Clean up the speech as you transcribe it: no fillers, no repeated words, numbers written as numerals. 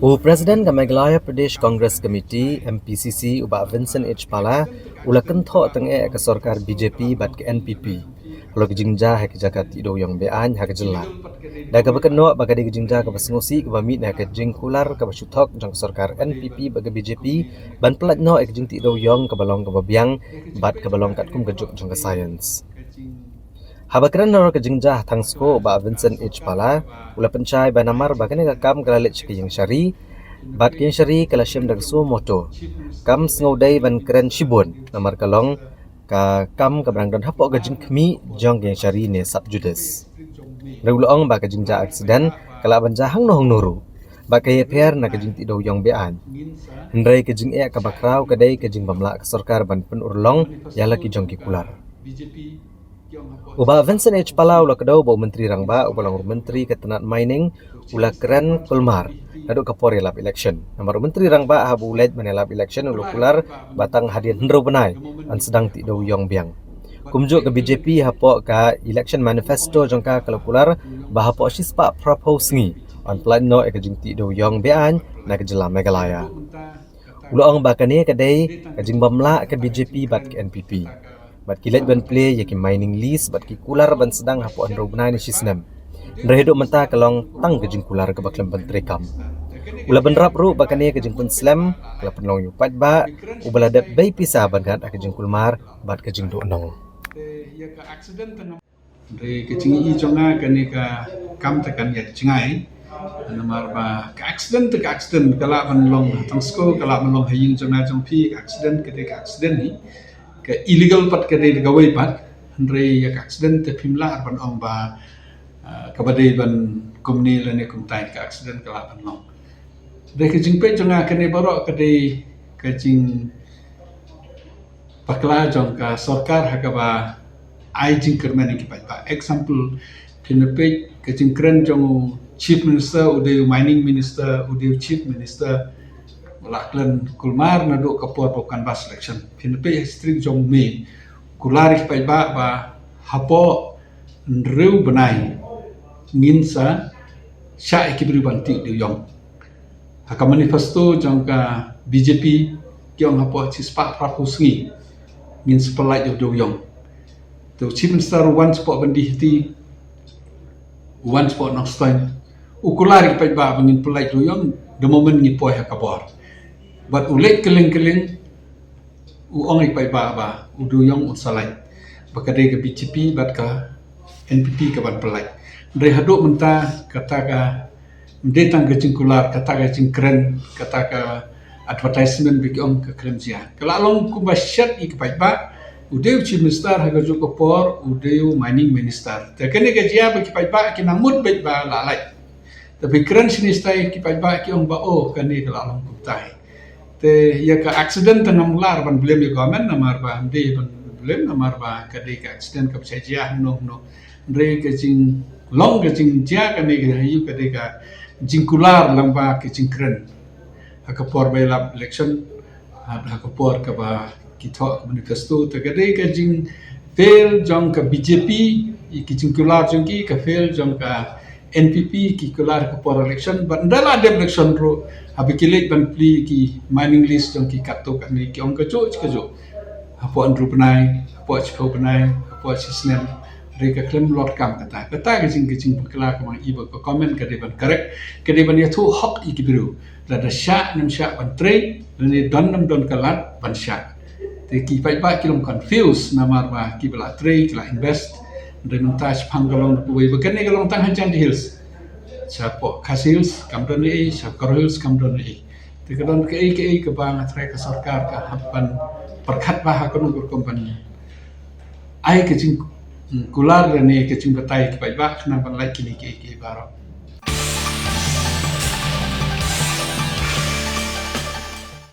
O Presiden ka Meghalaya Pradesh Congress Committee MPCC uba Vincent H. Pala ulakan tho tenge ka sarkar BJP bat ke NPP. Kalau kejingja ha ke jagat tido yang bean ha ke jela. Da ka bakano bagade kejingja ka basngosi ka bamit na ka jingkular ka basuthok jang sarkar NPP baga BJP ban pelat no ek jing tido yang ka balong ka babiang bat ka balong kat kum kejuk jang ka science. Habakran naro ke jingjah tangsko ba Vincent H. Pala ula pencai banamar bagane ka kam kalalit ke yang syari bat ke yang syari kala syem dag so moto kam sngodai ban keren shibun namar kalong ka kam ka brangdan hapok ka jing khmi jong ke yang syari ne sub judas regulong ba ka jingjah accident kala banja hang no hang noru ba ka yeper na ka jing ti do yong bean ndrai ke jing e ka bakrau ka dai ka jing bamla ka sarkar ban pen urlong yala ki jong ki kular Uba Vincent H. Pala ula kedau bau menteri rangba ubalang menteri ketenat mining ula keren kulmar nadu kapor lap election. Namar menteri rangba habu uled menelap election ula kular batang hadian hendro benai an sedang ti dau yong biang. Kumjuk ke BJP hapo ka election manifesto jangka kalau kular bahapo sispa propose ngi an plan no ekajing ti dau yong bian na kejela Meghalaya. Ula ong bakane kadai kajing bamla ke BJP bat ke NPP. Bat kilat ban play yaki mining list bat ki kular ban sedang hapo andro benai ni sisnem. Nreheduk menta kalong tang kejing kular ke baklem ban trekam. Ula ban rap ru bakane kejing pun slam kala penlong yupat ba ubala dap bay pisa ban kat kejing kulmar bat kejing do nong. Re kejing I jonga kani ka kam tekan ya jingai namar ba ka accident kala ban long tang sko kala ban long haying jonga jong pi accident ni ke illegal pat ke de gawai pat andre ya accident te pimla ban ong ba ka bade ban komni lane kumtai ka accident kala ban long de ke jing pe jonga ke ne baro ke de ke jing pakla jong ka sarkar ha ka ba ai jing kermani ki pa example pinape ke jing kren jong chief minister ude mining minister ude chief minister laklan kulmar nado kapor bukan bas election pinape string jong me kulari pai ba hapo nreu benai nginsa sha ikibri banti de yong haka manifesto jong ka BJP kyong hapo chispa prapusngi ngin sepelai de yong to chief minister once po bandi ti once po nok stein ukulari pai ba ngin pelai de yong the moment ngi poi hakabor but ulet keleng uong ipai ba udu yong unsalai bakade ke BJP bat ka NPP ka ban pelai ndai haduk menta kata ka mdetang ke cingkular kata ka cingkren kata ka advertisement bagi om ke kremsia kala long ku basyat ipai ba udeu chief minister ha gaju ko por udeu mining minister te kene ke jia bagi pai ba kinang mut bai ba lalai tapi kren sinistai ki pai ba ki om ba o kani kala long ku tai te ya ka accident tengah mular ban blame ya government namar ba ande ban blame namar ba kade ka accident ka psajia no re ke jing long ke jing ja ka ne ke yu kade ka jingkular lamba ke jingkren haka por ba lab election haka por ka ba kitho manifesto te kade ka jing fail jong ka BJP ki jingkular jong ki ka fail jong ka NPP ki kular ka por election but ndala de election ro habikilik ban pli ki mining list jong ki katto kan ni ki ong ka jo hapo andru penai hapo chpo penai hapo sisnem re ka klem lot kam kata ka jing bakla ka mang iba ko comment ka de ban correct ka de ban ya thu hok I ki biru la da sha nam sha ban tre ni don kalat ban sha te ki pai ba ki long confuse namar ba ki bala tre ki la invest re montage pangalong ku we bakane ka long tang hanjan hills siapa Khas kamdon ni siapa Hills kamdon ni tekadon ke bang atrai ke sarkar ka hapan perkat bah ka nunggur kompani ai ke jing kular ni ke jing batai ke bai bak na ban lai kini ke baro